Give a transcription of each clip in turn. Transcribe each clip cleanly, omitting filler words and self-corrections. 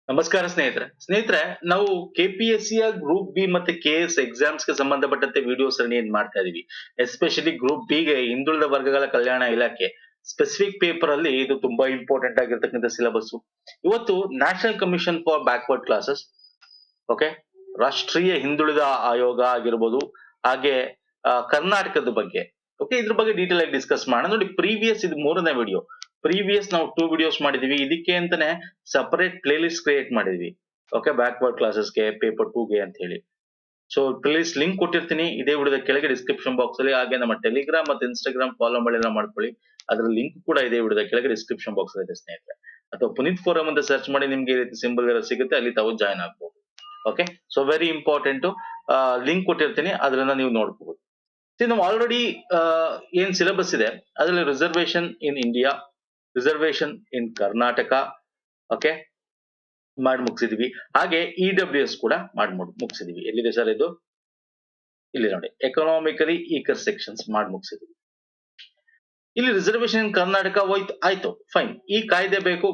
ನಮಸ್ಕಾರ ಸ್ನೇಹಿತರೆ ನಾವು ಕೆಪಿಎಸ್ಸಿ ಗ್ರೂಪ್ ಬಿ ಮತ್ತೆ ಕೆಎಸ್ ಎಕ್ಸಾಮ್ಸ್ ಗೆ ಸಂಬಂಧಪಟ್ಟಂತೆ ವಿಡಿಯೋ ಸರಣಿಯನ್ನು ಮಾಡ್ತಾ ಇದೀವಿ. ಎಸ್ಪೆಷಲಿ ಗ್ರೂಪ್ ಬಿ ಗೆ ಹಿಂದುಳಿದ ವರ್ಗಗಳ ಕಲ್ಯಾಣ ಇಲಾಖೆ ಸ್ಪೆಸಿಫಿಕ್ ಪೇಪರ್ ಅಲ್ಲಿ ಇದು ತುಂಬಾ ಇಂಪಾರ್ಟೆಂಟ್ ಆಗಿರ್ತಕ್ಕಂಥ ಸಿಲೆಬಸ್. ಇವತ್ತು national commission for backward classes, okay, ರಾಷ್ಟ್ರೀಯ ಹಿಂದುಳಿದ ಆಯೋಗ ಆಗಿರ್ಬೋದು, ಹಾಗೆ ಕರ್ನಾಟಕದ ಬಗ್ಗೆ, ಓಕೆ, ಇದ್ರ ಬಗ್ಗೆ ಡೀಟೇಲ್ ಆಗಿ ಡಿಸ್ಕಸ್ ಮಾಡೋಣ. ನೋಡಿ, ಪ್ರೀವಿಯಸ್ ಇದು ಮೂರನೇ ವಿಡಿಯೋ. ಪ್ರೀವಿಯಸ್ ನಾವು 2 ವಿಡಿಯೋಸ್ ಮಾಡಿದೀವಿ. ಇದಕ್ಕೆ ಅಂತಾನೆ ಸಪರೇಟ್ ಪ್ಲೇ ಲಿಸ್ಟ್ ಕ್ರಿಯೇಟ್ ಮಾಡಿದ್ವಿ, ಓಕೆ, ಬ್ಯಾಕ್ವರ್ಡ್ ಕ್ಲಾಸಸ್ಗೆ, ಪೇಪರ್ 2 ಗೆ ಅಂತ ಹೇಳಿ. ಸೊ ಪ್ಲೇ ಲಿಸ್ಟ್ ಲಿಂಕ್ ಕೊಟ್ಟಿರ್ತೀನಿ ಇದೇ ವಿಡಿಯೋದ ಕೆಳಗೆ ಡಿಸ್ಕ್ರಿಪ್ಷನ್ ಬಾಕ್ಸ್ ಅಲ್ಲಿ. ಹಾಗೆ ನಮ್ಮ ಟೆಲಿಗ್ರಾಮ್ ಮತ್ತೆ ಇನ್ಸ್ಟಾಗ್ರಾಮ್ ಫಾಲೋ ಮಾಡ್ಕೊಳ್ಳಿ, ಅದ್ರ ಲಿಂಕ್ ಕೂಡ ಇದೇ ವಿಡಿಯೋದ ಕೆಳಗೆ ಡಿಸ್ಕ್ರಿಪ್ಷನ್ ಬಾಕ್ಸ್ ಅಲ್ಲಿ ಇದೆ ಸ್ನೇಹಿತರೆ. ಅಥವಾ ಪುನೀತ್ ಫೋರಂ ಅಂತ ಸರ್ಚ್ ಮಾಡಿ ನಿಮ್ಗೆ ಈ ರೀತಿ ಸಿಂಬಲ್ ಸಿಗುತ್ತೆ, ಅಲ್ಲಿ ತಾವು ಜಾಯ್ನ್ ಆಗ್ಬಹುದು. Okay, so very important, link ಕೊಟ್ಟಿರ್ತೀನಿ, ಅದನ್ನ ನೀವು ನೋಡ್ಬಹುದು. ನಾವು ಆಲ್ರೆಡಿ ಏನ್ ಸಿಲೆಬಸ್ ಇದೆ ಅದರಲ್ಲಿ reservation in India, reservation in Karnataka, okay, ಮಾಡಿ ಮುಗಿಸಿದೀವಿ. ಹಾಗೆ EWS ಕೂಡ ಮಾಡಿ ಮುಗಿಸಿದೀವಿ. ಎಲ್ಲಿದೆ ಸರ್ ಇದು? ಇಲ್ಲಿ ನೋಡಿ, ಎಕನಾಮಿಕಲಿ ಈಕರ್ ಸೆಕ್ಷನ್ಸ್ ಮಾಡಿ ಮುಗಿಸಿದೀವಿ. ಇಲ್ಲಿ ರಿಸರ್ವೇಶನ್ ಇನ್ ಕರ್ನಾಟಕ ಹೋಯ್ತು, ಆಯ್ತು, ಫೈನ್. ಈ ಕಾಯ್ದೆ ಬೇಕು,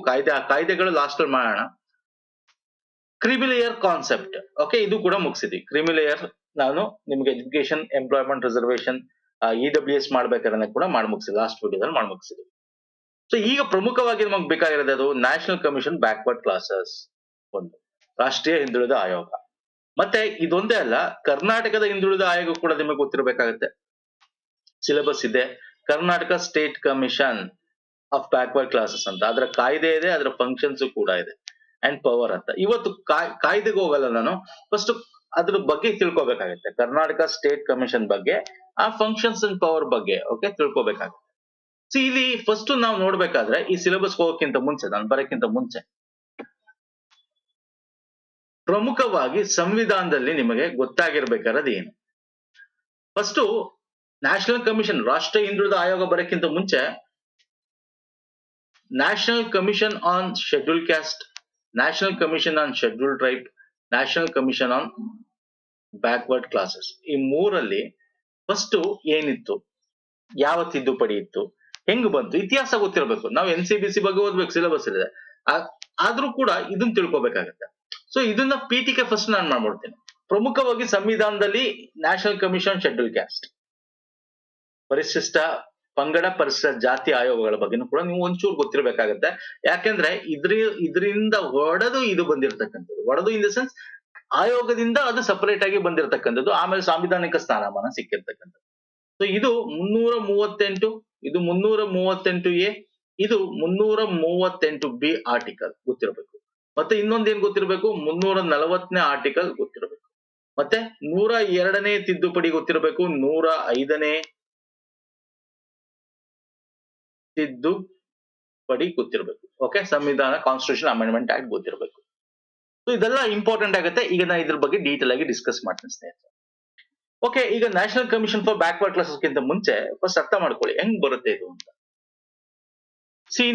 ಕಾಯ್ದೆಗಳು ಲಾಸ್ಟ್ ಅಲ್ಲಿ ಮಾಡೋಣ. ಕ್ರಿಮಿಲೇಯರ್ ಕಾನ್ಸೆಪ್ಟ್, ಓಕೆ, ಇದು ಕೂಡ ಮುಗಿಸಿದ್ವಿ. ಕ್ರಿಮಿಲೇಯರ್ ನಾನು ನಿಮ್ಗೆ ಎಜುಕೇಶನ್ ಎಂಪ್ಲಾಯ್ಮೆಂಟ್ ರಿಸರ್ವೇಶನ್ EWS ಮಾಡ್ಬೇಕಾದ್ರೆ ಕೂಡ ಮಾಡಿ ಮುಗಿಸಿದ್ವಿ, ಲಾಸ್ಟ್ ವಿಡಿಯೋದಲ್ಲಿ ಮಾಡಿ ಮುಗಿಸಿದ್ವಿ. ಸೊ ಈಗ ಪ್ರಮುಖವಾಗಿ ನಮಗೆ ಬೇಕಾಗಿರೋದು ಅದು ನ್ಯಾಷನಲ್ ಕಮಿಷನ್ ಬ್ಯಾಕ್ವರ್ಡ್ ಕ್ಲಾಸಸ್, ಒಂದು ರಾಷ್ಟ್ರೀಯ ಹಿಂದುಳಿದ ಆಯೋಗ. ಮತ್ತೆ ಇದೊಂದೇ ಅಲ್ಲ, ಕರ್ನಾಟಕದ ಹಿಂದುಳಿದ ಆಯೋಗ ಕೂಡ ನಿಮಗೆ ಗೊತ್ತಿರಬೇಕಾಗತ್ತೆ. ಸಿಲೆಬಸ್ ಇದೆ, Karnataka state commission of backward classes ಅಂತ. ಅದರ ಕಾಯ್ದೆ ಇದೆ, ಅದರ ಫಂಕ್ಷನ್ಸ್ ಕೂಡ ಇದೆ, ಅಂಡ್ ಪವರ್ ಅಂತ. ಇವತ್ತು ಕಾಯ್ದೆಗೆ ಹೋಗಲ್ಲ ನಾನು, ಫಸ್ಟ್ ಅದ್ರ ಬಗ್ಗೆ ತಿಳ್ಕೊಬೇಕಾಗತ್ತೆ. ಕರ್ನಾಟಕ ಸ್ಟೇಟ್ ಕಮಿಷನ್ ಬಗ್ಗೆ, ಆ ಫಂಕ್ಷನ್ಸ್ ಅಂಡ್ ಪವರ್ ಬಗ್ಗೆ, ಓಕೆ, ತಿಳ್ಕೊಬೇಕಾಗತ್ತೆ. ಸೊ ಇಲ್ಲಿ ಫಸ್ಟ್ ನಾವು ನೋಡ್ಬೇಕಾದ್ರೆ, ಈ ಸಿಲೆಬಸ್ ಹೋಗೋಕ್ಕಿಂತ ಮುಂಚೆ, ನಾನು ಬರೋಕ್ಕಿಂತ ಮುಂಚೆ, ಪ್ರಮುಖವಾಗಿ ಸಂವಿಧಾನದಲ್ಲಿ ನಿಮಗೆ ಗೊತ್ತಾಗಿರ್ಬೇಕಾದ್ರೆ ಏನು? ಫಸ್ಟ್ ನ್ಯಾಷನಲ್ ಕಮಿಷನ್, ರಾಷ್ಟ್ರೀಯ ಹಿಂದುಳಿದ ಆಯೋಗ ಬರೋಕ್ಕಿಂತ ಮುಂಚೆ national commission on schedule caste, national commission on schedule tribe, national commission on backward classes. ಈ ಮೂರಲ್ಲಿ ಫಸ್ಟ್ ಏನಿತ್ತು, ಯಾವ ತಿದ್ದುಪಡಿ ಇತ್ತು, ಹೆಂಗ್ ಬಂತು, ಇತಿಹಾಸ ಗೊತ್ತಿರಬೇಕು. ನಾವು NCBC ಬಗ್ಗೆ ಓದ್ಬೇಕು, ಸಿಲೆಬಸ್ ಇದೆ, ಆದ್ರೂ ಕೂಡ ಇದನ್ನ ತಿಳ್ಕೊಬೇಕಾಗತ್ತೆ. ಸೊ ಇದನ್ನ ಪೀಠಿಕೆ ಫಸ್ಟ್ ನಾನು ಮಾಡ್ಬಿಡ್ತೀನಿ. ಪ್ರಮುಖವಾಗಿ ಸಂವಿಧಾನದಲ್ಲಿ ನ್ಯಾಷನಲ್ ಕಮಿಷನ್ ಶೆಡ್ಯೂಲ್ ಕ್ಯಾಸ್ಟ್, ಪರಿಶಿಷ್ಟ ಪಂಗಡ, ಪರಿಶಿಷ್ಟ ಜಾತಿ ಆಯೋಗಗಳ ಬಗ್ಗೆನೂ ಕೂಡ ನೀವು ಒಂಚೂರು ಗೊತ್ತಿರಬೇಕಾಗತ್ತೆ. ಯಾಕೆಂದ್ರೆ ಇದರಿಂದ ಒಡೆದು ಇದು ಬಂದಿರತಕ್ಕಂಥದ್ದು, ಒಡೆದು ಇನ್ ದ ಸೆನ್ಸ್ ಆಯೋಗದಿಂದ ಅದು ಸಪರೇಟ್ ಆಗಿ ಬಂದಿರತಕ್ಕಂಥದ್ದು, ಆಮೇಲೆ ಸಾಂವಿಧಾನಿಕ ಸ್ಥಾನಮಾನ ಸಿಕ್ಕಿರ್ತಕ್ಕಂಥದ್ದು. ಸೊ ಇದು 338, ಇದು 338A, ಇದು 338B ಆರ್ಟಿಕಲ್ ಗೊತ್ತಿರಬೇಕು. ಮತ್ತೆ ಇನ್ನೊಂದೇನ್ ಗೊತ್ತಿರಬೇಕು, 340ನೇ ಆರ್ಟಿಕಲ್ ಗೊತ್ತಿರಬೇಕು. ಮತ್ತೆ 102ನೇ ತಿದ್ದುಪಡಿ ಗೊತ್ತಿರಬೇಕು, 105ನೇ ತಿದ್ದುಪಡಿ ಗೊತ್ತಿರಬೇಕು. ಓಕೆ, ಸಂವಿಧಾನ ಕಾನ್ಸ್ಟಿಟ್ಯೂಷನ್ ಅಮೆಂಡ್ಮೆಂಟ್ ಆಕ್ಟ್ ಗೊತ್ತಿರಬೇಕು. ಸೊ ಇದೆಲ್ಲ ಇಂಪಾರ್ಟೆಂಟ್ ಆಗುತ್ತೆ. ಈಗ ನಾನು ಇದ್ರ ಬಗ್ಗೆ ಡೀಟೇಲ್ ಆಗಿ ಡಿಸ್ಕಸ್ ಮಾಡ್ತೀನಿ ಸ್ನೇಹಿತರೆ. ಓಕೆ, ಈಗ ನ್ಯಾಷನಲ್ ಕಮಿಷನ್ ಫಾರ್ ಬ್ಯಾಕ್ವರ್ಡ್ ಕ್ಲಾಸಸ್ಗಿಂತ ಮುಂಚೆ ಫಸ್ಟ್ ಅರ್ಥ ಮಾಡ್ಕೊಳ್ಳಿ ಹೆಂಗ್ ಬರುತ್ತೆ ಇದು ಅಂತ.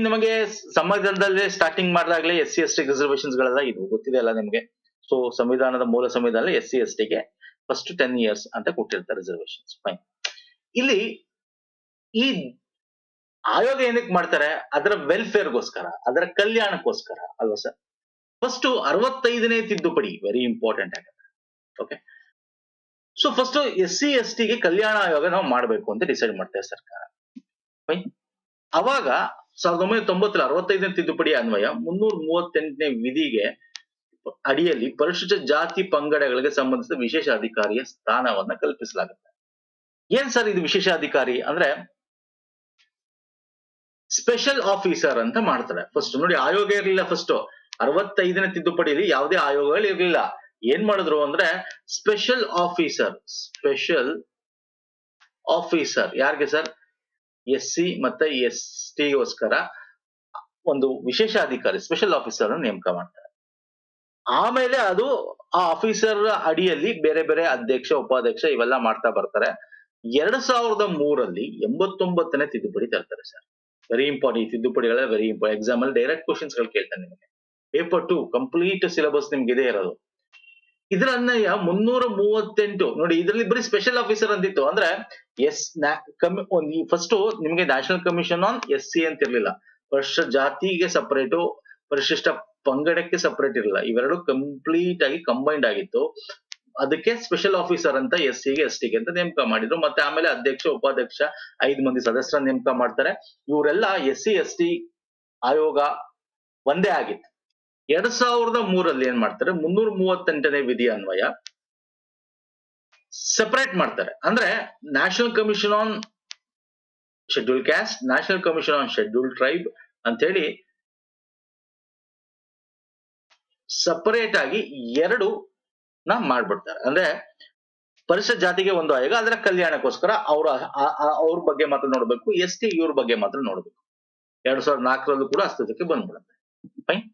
ನಿಮಗೆ ಸಂವಿಧಾನದಲ್ಲಿ ಸ್ಟಾರ್ಟಿಂಗ್ ಮಾಡಿದಾಗಲೇ SC/ST ರಿಸರ್ವೇಶನ್ಸ್ ಗಳೆಲ್ಲ ಇದು ಗೊತ್ತಿದೆ ಅಲ್ಲ ನಿಮಗೆ. ಸೊ ಸಂವಿಧಾನದ ಮೂಲ ಸಂವಿಧಾನದಲ್ಲಿ SC/ST ಗೆ ಫಸ್ಟ್ 10 years ಅಂತ ಕೊಟ್ಟಿರ್ತಾರೆ ರಿಸರ್ವೇಶನ್ಸ್. ಫೈನ್. ಇಲ್ಲಿ ಈ ಆಯೋಗ ಏನಕ್ಕೆ ಮಾಡ್ತಾರೆ, ಅದರ ವೆಲ್ಫೇರ್ಗೋಸ್ಕರ, ಅದರ ಕಲ್ಯಾಣಕ್ಕೋಸ್ಕರ ಅಲ್ವಾ ಸರ್? ಫಸ್ಟ್ 65ನೇ ತಿದ್ದುಪಡಿ ವೆರಿ ಇಂಪಾರ್ಟೆಂಟ್ ಆಗುತ್ತೆ. ಓಕೆ, ಸೊ ಫಸ್ಟ್ SC/ST ಗೆ ಕಲ್ಯಾಣ ಆಯೋಗ ನಾವು ಮಾಡಬೇಕು ಅಂತ ಡಿಸೈಡ್ ಮಾಡ್ತೇವೆ ಸರ್ಕಾರ. ಫೈನ್. ಅವಾಗ 1990 65ನೇ ತಿದ್ದುಪಡಿ ಅನ್ವಯ 338ನೇ ವಿಧಿಗೆ ಅಡಿಯಲ್ಲಿ ಪರಿಶಿಷ್ಟ ಜಾತಿ ಪಂಗಡಗಳಿಗೆ ಸಂಬಂಧಿಸಿದ ವಿಶೇಷ ಅಧಿಕಾರಿಯ ಸ್ಥಾನವನ್ನ ಕಲ್ಪಿಸಲಾಗುತ್ತೆ. ಏನ್ ಸರ್ ಇದು ವಿಶೇಷ ಅಧಿಕಾರಿ ಅಂದ್ರೆ? ಸ್ಪೆಷಲ್ ಆಫೀಸರ್ ಅಂತ ಮಾಡ್ತಾರೆ. ಫಸ್ಟ್ ನೋಡಿ, ಆಯೋಗ ಇರಲಿಲ್ಲ. ಫಸ್ಟ್ 65ನೇ ತಿದ್ದುಪಡಿಯಲ್ಲಿ ಯಾವುದೇ ಆಯೋಗಗಳು ಇರಲಿಲ್ಲ. ಏನ್ ಮಾಡಿದ್ರು ಅಂದ್ರೆ ಸ್ಪೆಷಲ್ ಆಫೀಸರ್ ಯಾರಿಗೆ ಸರ್? SC ಮತ್ತೆ ST ಗೋಸ್ಕರ ಒಂದು ವಿಶೇಷ ಅಧಿಕಾರಿ, ಸ್ಪೆಷಲ್ ಆಫೀಸರ್ ಅನ್ನು ನೇಮಕ ಮಾಡ್ತಾರೆ. ಆಮೇಲೆ ಅದು ಆ ಆಫೀಸರ್ ಅಡಿಯಲ್ಲಿ ಬೇರೆ ಬೇರೆ ಅಧ್ಯಕ್ಷ, ಉಪಾಧ್ಯಕ್ಷ ಇವೆಲ್ಲ ಮಾಡ್ತಾ ಬರ್ತಾರೆ. 2003ರಲ್ಲಿ 89ನೇ ತಿದ್ದುಪಡಿ ತರ್ತಾರೆ ಸರ್. Very important. ಈ ತಿದ್ದುಪಡಿಗಳ ವೆರಿ ಇಂಪಾರ್ಟೆಂಟ್. ಎಕ್ಸಾಮ್ ಅಲ್ಲಿ ಡೈರೆಕ್ಟ್ ಕ್ವಶನ್ಸ್ ಗಳು ಕೇಳ್ತಾನೆ ನಿಮಗೆ. ಪೇಪರ್ 2 ಕಂಪ್ಲೀಟ್ ಸಿಲೆಬಸ್ ನಿಮ್ಗೆ ಇದೇ ಇರೋದು. ಇದರ ಅನ್ವಯ 338 ನೋಡಿ, ಇದರಲ್ಲಿ ಬರೀ ಸ್ಪೆಷಲ್ ಆಫೀಸರ್ ಅಂತಿತ್ತು. ಅಂದ್ರೆ ಫಸ್ಟ್ ನಿಮ್ಗೆ ನ್ಯಾಷನಲ್ ಕಮಿಷನ್ ಆನ್ SC ಅಂತ ಇರ್ಲಿಲ್ಲ. ಪರಿಶಿಷ್ಟ ಜಾತಿಗೆ ಸಪರೇಟು, ಪರಿಶಿಷ್ಟ ಪಂಗಡಕ್ಕೆ ಸಪರೇಟ್ ಇರಲ್ಲ, ಇವೆರಡು ಕಂಪ್ಲೀಟ್ ಆಗಿ ಕಂಬೈಂಡ್ ಆಗಿತ್ತು. ಅದಕ್ಕೆ ಸ್ಪೆಷಲ್ ಆಫೀಸರ್ ಅಂತ SC ಗೆ ST ಗೆ ಅಂತ ನೇಮಕ ಮಾಡಿದ್ರು. ಮತ್ತೆ ಆಮೇಲೆ ಅಧ್ಯಕ್ಷ ಉಪಾಧ್ಯಕ್ಷ 5 ಮಂದಿ ಸದಸ್ಯರ ನೇಮಕ ಮಾಡ್ತಾರೆ. ಇವರೆಲ್ಲ SC ST ಆಯೋಗ ಒಂದೇ ಆಗಿತ್ತು. 2003 ಏನ್ ಮಾಡ್ತಾರೆ, 338ನೇ ವಿಧಿ ಅನ್ವಯ ಸೆಪರೇಟ್ ಮಾಡ್ತಾರೆ. ಅಂದ್ರೆ national commission on schedule caste, national commission on schedule tribe ಅಂತ ಹೇಳಿ ಸಪರೇಟ್ ಆಗಿ ಎರಡು ಮಾಡ್ಬಿಡ್ತಾರೆ. ಅಂದ್ರೆ ಪರಿಷತ್ ಜಾತಿಗೆ ಒಂದು ಆಯೋಗ, ಅದರ ಕಲ್ಯಾಣಕ್ಕೋಸ್ಕರ ಅವ್ರ ಬಗ್ಗೆ ಮಾತ್ರ ನೋಡ್ಬೇಕು, ST ಇವ್ರ ಬಗ್ಗೆ ಮಾತ್ರ ನೋಡ್ಬೇಕು. 2004 ಕೂಡ ಅಸ್ತಿತ್ವಕ್ಕೆ ಬಂದ್ಬಿಡುತ್ತೆ. ಫೈನ್.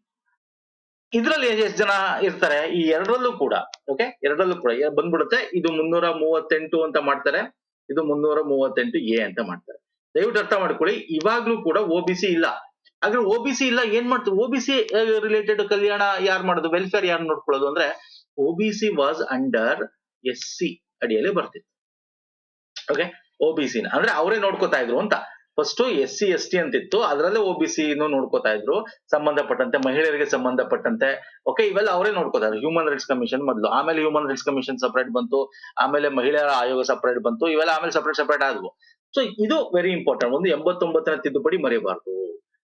ಇದ್ರಲ್ಲಿ ಎಷ್ಟು ಜನ ಇರ್ತಾರೆ, ಈ ಎರಡರಲ್ಲೂ ಕೂಡ ಓಕೆ, ಎರಡರಲ್ಲೂ ಕೂಡ ಬಂದ್ಬಿಡುತ್ತೆ. ಇದು 338 ಅಂತ ಮಾಡ್ತಾರೆ, ಇದು 338A ಅಂತ ಮಾಡ್ತಾರೆ. ದಯವಿಟ್ಟು ಅರ್ಥ ಮಾಡ್ಕೊಳ್ಳಿ, ಇವಾಗ್ಲೂ ಕೂಡ OBC ಇಲ್ಲ. ಹಾಗಾದ್ರೆ OBC ಇಲ್ಲ, ಏನ್ ಮಾಡ್ತೀವಿ? OBC ರಿಲೇಟೆಡ್ ಕಲ್ಯಾಣ ಯಾರು ಮಾಡೋದು, ವೆಲ್ಫೇರ್ ಯಾರು ನೋಡ್ಕೊಳ್ಳೋದು ಅಂದ್ರೆ OBC ವಾಸ್ ಅಂಡರ್ SC ಅಡಿಯಲ್ಲಿ ಬರ್ತಿತ್ತು. ಓಕೆ, OBC ಅಂದ್ರೆ ಅವರೇ ನೋಡ್ಕೋತಾ ಇದ್ರು ಅಂತ. ಫಸ್ಟ್ SC ST ಅಂತಿತ್ತು, ಅದರಲ್ಲೇ OBC ನೋಡ್ಕೋತಾ ಇದ್ರು, ಸಂಬಂಧಪಟ್ಟಂತೆ ಮಹಿಳೆಯರಿಗೆ ಸಂಬಂಧಪಟ್ಟಂತೆ. ಓಕೆ, ಇವೆಲ್ಲ ಅವರೇ ನೋಡ್ಕೋತಾ ಇದ್ರು. ಹ್ಯೂಮನ್ ರೈಟ್ಸ್ ಕಮಿಷನ್ ಮೊದಲು, ಆಮೇಲೆ ಹ್ಯೂಮನ್ ರೈಟ್ಸ್ ಕಮಿಷನ್ ಸಪರೇಟ್ ಬಂತು, ಆಮೇಲೆ ಮಹಿಳೆಯರ ಆಯೋಗ ಸಪರೇಟ್ ಬಂತು, ಇವೆಲ್ಲ ಆಮೇಲೆ ಸಪರೇಟ್ ಆದ್ವು. ಸೊ ಇದು ವೆರಿ ಇಂಪಾರ್ಟೆಂಟ್. ಒಂದು 89ನೇ ತಿದ್ದುಪಡಿ ಮರೆಯಬಾರ್ದು.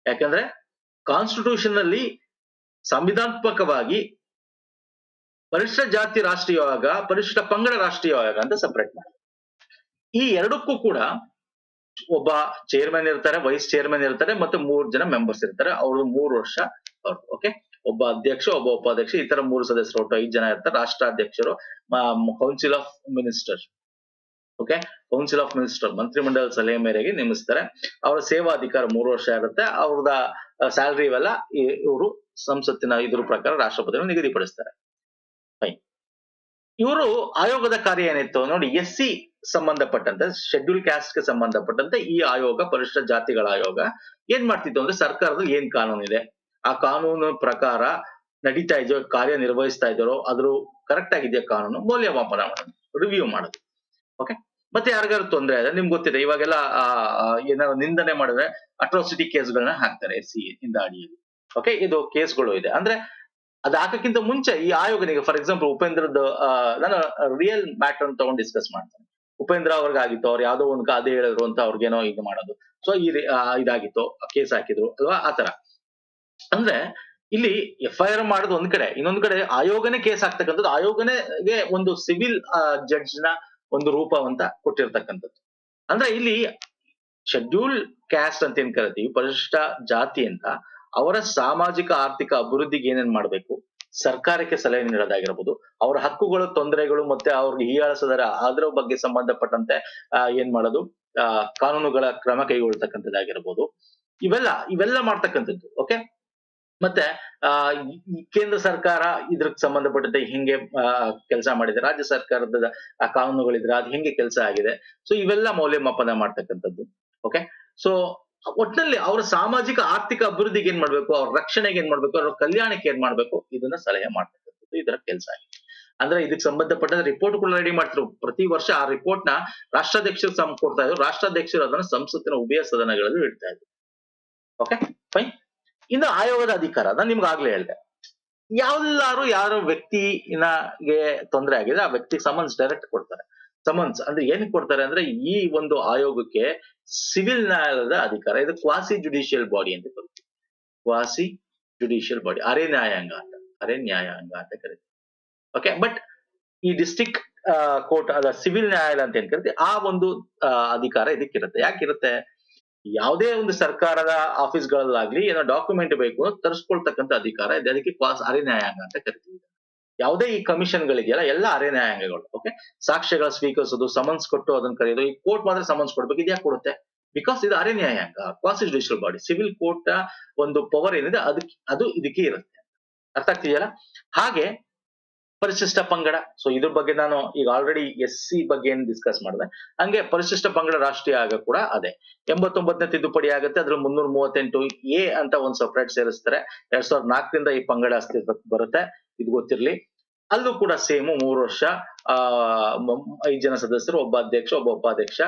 ಯಾಕಂದ್ರೆ ಕಾನ್ಸ್ಟಿಟ್ಯೂಷನ್ ನಲ್ಲಿ ಸಂವಿಧಾನಾತ್ಮಕವಾಗಿ ಪರಿಶಿಷ್ಟ ಜಾತಿ ರಾಷ್ಟ್ರೀಯ ಆಯೋಗ, ಪರಿಶಿಷ್ಟ ಪಂಗಡ ರಾಷ್ಟ್ರೀಯ ಆಯೋಗ ಅಂತ ಸಪರೇಟ್ ಮಾಡಿ. ಈ ಎರಡಕ್ಕೂ ಕೂಡ ಒಬ್ಬ ಚೇರ್ಮನ್ ಇರ್ತಾರೆ, ವೈಸ್ ಚೇರ್ಮನ್ ಇರ್ತಾರೆ, ಮತ್ತೆ 3 ಜನ ಮೆಂಬರ್ಸ್ ಇರ್ತಾರೆ. ಅವ್ರದ್ದು 3 ವರ್ಷ ಅವ್ರು. ಓಕೆ, ಒಬ್ಬ ಅಧ್ಯಕ್ಷ, ಒಬ್ಬ ಉಪಾಧ್ಯಕ್ಷ, ಈ ತರ 3 ಸದಸ್ಯರು, ಒಟ್ಟು 5 ಜನ ಇರ್ತಾರೆ. ರಾಷ್ಟ್ರಾಧ್ಯಕ್ಷರು, council of minister. Okay, council of minister ಮಂತ್ರಿಮಂಡಲ ಸಲಹೆ ಮೇರೆಗೆ ನೇಮಿಸ್ತಾರೆ. ಅವರ ಸೇವಾ ಅಧಿಕಾರ 3 ವರ್ಷ ಇರುತ್ತೆ. ಅವ್ರದ ಸ್ಯಾಲರಿ ಇವೆಲ್ಲ ಇವರು ಸಂಸತ್ತಿನ ಇದ್ರ ಪ್ರಕಾರ ರಾಷ್ಟ್ರಪತಿಗಳು ನಿಗದಿಪಡಿಸ್ತಾರೆ. ಫೈನ್. ಇವರು ಆಯೋಗದ ಕಾರ್ಯ ಏನಿತ್ತು ನೋಡಿ, SC ಸಂಬಂಧಪಟ್ಟಂತೆ, ಶೆಡ್ಯೂಲ್ ಕ್ಯಾಸ್ಟ್ ಗೆ ಸಂಬಂಧಪಟ್ಟಂತೆ ಈ ಆಯೋಗ, ಪರಿಶಿಷ್ಟ ಜಾತಿಗಳ ಆಯೋಗ ಏನ್ ಮಾಡ್ತಿತ್ತು ಅಂದ್ರೆ, ಸರ್ಕಾರದಲ್ಲಿ ಏನ್ ಕಾನೂನು ಇದೆ ಆ ಕಾನೂನು ಪ್ರಕಾರ ನಡೀತಾ ಇದೆಯೋ, ಕಾರ್ಯ ನಿರ್ವಹಿಸ್ತಾ ಇದ್ದಾರೋ, ಅದ್ರ ಕರೆಕ್ಟ್ ಆಗಿದೆಯಾ ಕಾನೂನು, ಮೌಲ್ಯಮಾಪನ ಮಾಡೋದು, ರಿವ್ಯೂ ಮಾಡೋದು. ಓಕೆ, ಮತ್ತೆ ಯಾರಿಗಾರು ತೊಂದರೆ ಆದ್ರೆ, ನಿಮ್ಗೆ ಗೊತ್ತಿದೆ ಇವಾಗೆಲ್ಲ ಏನಾದ್ರು ನಿಂದನೆ ಮಾಡಿದ್ರೆ ಅಟ್ರಾಸಿಟಿ ಕೇಸ್ಗಳನ್ನ ಹಾಕ್ತಾರೆ SC ಇಂದ ಅಡಿಯಲ್ಲಿ. ಓಕೆ, ಇದು ಕೇಸ್ಗಳು ಇದೆ. ಅಂದ್ರೆ ಅದ್ ಹಾಕಕ್ಕಿಂತ ಮುಂಚೆ ಈ ಆಯೋಗನಿಗೆ, ಫಾರ್ ಎಕ್ಸಾಂಪಲ್ ಉಪೇಂದ್ರದ ನಾನು ರಿಯಲ್ ಮ್ಯಾಟರ್ ಅಂತ ತಗೊಂಡು ಡಿಸ್ಕಸ್ ಮಾಡ್ತೇನೆ. ಉಪೇಂದ್ರ ಅವ್ರಿಗಾಗಿತ್ತು, ಅವ್ರು ಯಾವ್ದೋ ಒಂದು ಗಾದೆ ಹೇಳಿದ್ರು ಅಂತ ಅವ್ರಿಗೇನೋ ಇದು ಮಾಡೋದು, ಸೊ ಇದಾಗಿತ್ತು, ಕೇಸ್ ಹಾಕಿದ್ರು ಅಲ್ವಾ, ಆತರ. ಅಂದ್ರೆ ಇಲ್ಲಿ FIR ಮಾಡೋದು ಒಂದ್ ಕಡೆ, ಇನ್ನೊಂದ್ ಕಡೆ ಆಯೋಗನೇ ಕೇಸ್ ಹಾಕ್ತಕ್ಕಂಥದ್ದು, ಆಯೋಗನೇ ಒಂದು ಸಿವಿಲ್ ಜಡ್ಜ್ ನ ಒಂದು ರೂಪವಂತ ಕೊಟ್ಟಿರ್ತಕ್ಕಂಥದ್ದು. ಅಂದ್ರೆ ಇಲ್ಲಿ ಶೆಡ್ಯೂಲ್ ಕ್ಯಾಸ್ಟ್ ಅಂತ ಏನ್ ಕರಿತೀವಿ, ಪರಿಶಿಷ್ಟ ಜಾತಿ ಅಂತ, ಅವರ ಸಾಮಾಜಿಕ ಆರ್ಥಿಕ ಅಭಿವೃದ್ಧಿಗೆ ಏನೇನ್ ಮಾಡ್ಬೇಕು, ಸರ್ಕಾರಕ್ಕೆ ಸಲಹೆ ನೀಡೋದಾಗಿರ್ಬೋದು, ಅವರ ಹಕ್ಕುಗಳು, ತೊಂದರೆಗಳು, ಮತ್ತೆ ಅವ್ರಿಗೆ ಹೀಯಾಳಿಸದರ ಅದರ ಬಗ್ಗೆ ಸಂಬಂಧಪಟ್ಟಂತೆ ಏನ್ ಮಾಡೋದು, ಕಾನೂನುಗಳ ಕ್ರಮ ಕೈಗೊಳ್ತಕ್ಕಂಥದ್ದಾಗಿರ್ಬೋದು, ಇವೆಲ್ಲ ಮಾಡ್ತಕ್ಕಂಥದ್ದು. ಓಕೆ, ಮತ್ತೆ ಕೇಂದ್ರ ಸರ್ಕಾರ ಇದ್ರಕ್ಕೆ ಸಂಬಂಧಪಟ್ಟಂತೆ ಹೆಂಗೆ ಕೆಲಸ ಮಾಡಿದೆ, ರಾಜ್ಯ ಸರ್ಕಾರದ ಕಾನೂನುಗಳಿದ್ರೆ ಅದು ಹೆಂಗೆ ಕೆಲಸ ಆಗಿದೆ, ಸೊ ಇವೆಲ್ಲ ಮೌಲ್ಯಮಾಪನ ಮಾಡ್ತಕ್ಕಂಥದ್ದು. ಓಕೆ, ಸೊ ಒಟ್ಟಿನಲ್ಲಿ ಅವರ ಸಾಮಾಜಿಕ ಆರ್ಥಿಕ ಅಭಿವೃದ್ಧಿಗೆ ಏನ್ ಮಾಡ್ಬೇಕು, ಅವ್ರ ರಕ್ಷಣೆಗೆ ಏನ್ ಮಾಡ್ಬೇಕು, ಅವ್ರ ಕಲ್ಯಾಣಕ್ಕೆ ಏನ್ ಮಾಡ್ಬೇಕು, ಇದನ್ನ ಸಲಹೆ ಮಾಡ್ತಕ್ಕಂಥದ್ದು ಇದರ ಕೆಲಸ ಆಗಿದೆ. ಅಂದ್ರೆ ಇದಕ್ಕೆ ಸಂಬಂಧಪಟ್ಟ ರಿಪೋರ್ಟ್ ಕೂಡ ರೆಡಿ ಮಾಡ್ತಿರು. ಪ್ರತಿ ವರ್ಷ ಆ ರಿಪೋರ್ಟ್ ನ ರಾಷ್ಟ್ರಾಧ್ಯಕ್ಷರು ಕೊಡ್ತಾ ಇದ್ರು, ರಾಷ್ಟ್ರಾಧ್ಯಕ್ಷರು ಅದನ್ನ ಸಂಸತ್ತಿನ ಉಭಯ ಸದನಗಳಲ್ಲಿ ಇಡ್ತಾ ಇದ್ರು. Okay, fine. ಇನ್ನು ಆಯೋಗದ ಅಧಿಕಾರ ನಾನು ನಿಮ್ಗೆ ಆಗ್ಲೇ ಹೇಳಿದೆ, ಯಾರೋ ವ್ಯಕ್ತಿಗೆ ತೊಂದರೆ ಆಗಿದೆ, ಆ ವ್ಯಕ್ತಿ ಸಮನ್ಸ್ ಡೈರೆಕ್ಟ್ ಕೊಡ್ತಾರೆ. ಸಮನ್ಸ್ ಅಂದ್ರೆ ಏನಕ್ಕೆ ಕೊಡ್ತಾರೆ ಅಂದ್ರೆ, ಈ ಒಂದು ಆಯೋಗಕ್ಕೆ ಸಿವಿಲ್ ನ್ಯಾಯಾಲಯದ ಅಧಿಕಾರ, ಇದು ಕ್ವಾಸಿ ಜುಡಿಷಿಯಲ್ ಬಾಡಿ ಅಂತ ಕರಿತೀವಿ. ಕ್ವಾಸಿ ಜುಡಿಷಿಯಲ್ ಬಾಡಿ, ಅರೆ ನ್ಯಾಯಾಂಗ ಅಂತ ಕರಿತೀವಿ. ಓಕೆ, ಬಟ್ ಈ ಡಿಸ್ಟ್ರಿಕ್ಟ್ ಕೋರ್ಟ್ ಅದ ಸಿವಿಲ್ ನ್ಯಾಯಾಲಯ ಅಂತ ಏನ್ ಕರಿತೀವಿ, ಆ ಒಂದು ಅಧಿಕಾರ ಇದಕ್ಕಿರುತ್ತೆ. ಯಾಕಿರುತ್ತೆ, ಯಾವುದೇ ಒಂದು ಸರ್ಕಾರದ ಆಫೀಸ್ಗಳಲ್ಲಾಗ್ಲಿ ಏನೋ ಡಾಕ್ಯುಮೆಂಟ್ ಬೇಕು ತರಿಸ್ಕೊಳ್ತಕ್ಕಂಥ ಅಧಿಕಾರ ಇದೆ, ಅದಕ್ಕೆ ಅರೆ ನ್ಯಾಯಾಂಗ ಅಂತ ಕರಿತೀವಿ. ಯಾವುದೇ ಈ ಕಮಿಷನ್ ಗಳಿದೆಯಲ್ಲ, ಎಲ್ಲ ಅರೆ ನ್ಯಾಯಾಂಗಗಳು. ಓಕೆ, ಸಾಕ್ಷ್ಯಗಳ ಸ್ವೀಕರಿಸೋದು, ಸಮನ್ಸ್ ಕೊಟ್ಟು ಅದನ್ನ ಕರೆಯೋದು, ಈ ಕೋರ್ಟ್ ಮಾತ್ರ ಸಮನ್ಸ್ ಕೊಡ್ಬೇಕು, ಇದ್ಯಾಕೆ ಕೊಡುತ್ತೆ, ಬಿಕಾಸ್ ಇದು ಅರೆ ನ್ಯಾಯಾಂಗ, quasi judicial body. Civil court ಒಂದು ಪವರ್ ಏನಿದೆ ಅದು ಇದಕ್ಕೆ ಇರುತ್ತೆ. ಅರ್ಥ ಆಗ್ತಿದೆಯಲ್ಲ? ಹಾಗೆ ಪರಿಶಿಷ್ಟ ಪಂಗಡ, ಸೊ ಇದ್ರ ಬಗ್ಗೆ ನಾನು ಈಗ ಆಲ್ರೆಡಿ SC ಬಗ್ಗೆ ಏನ್ ಡಿಸ್ಕಸ್ ಮಾಡಿದೆ, ಹಂಗೆ ಪರಿಶಿಷ್ಟ ಪಂಗಡ ರಾಷ್ಟ್ರೀಯ ಆಯೋಗ ಕೂಡ ಅದೇ 89ನೇ ತಿದ್ದುಪಡಿ ಆಗುತ್ತೆ. ಅದ್ರ 338A ಅಂತ ಒಂದು ಸಪರೇಟ್ ಸೇರಿಸ್ತಾರೆ. 2004ರಿಂದ ಈ ಪಂಗಡ ಅಸ್ತಿತ್ವಕ್ಕೆ ಬರುತ್ತೆ, ಇದು ಗೊತ್ತಿರ್ಲಿ. ಅಲ್ಲೂ ಕೂಡ ಸೇಮ್ 3 ವರ್ಷ, 5 ಜನ ಸದಸ್ಯರು, ಒಬ್ಬ ಅಧ್ಯಕ್ಷ, ಒಬ್ಬ ಉಪಾಧ್ಯಕ್ಷ,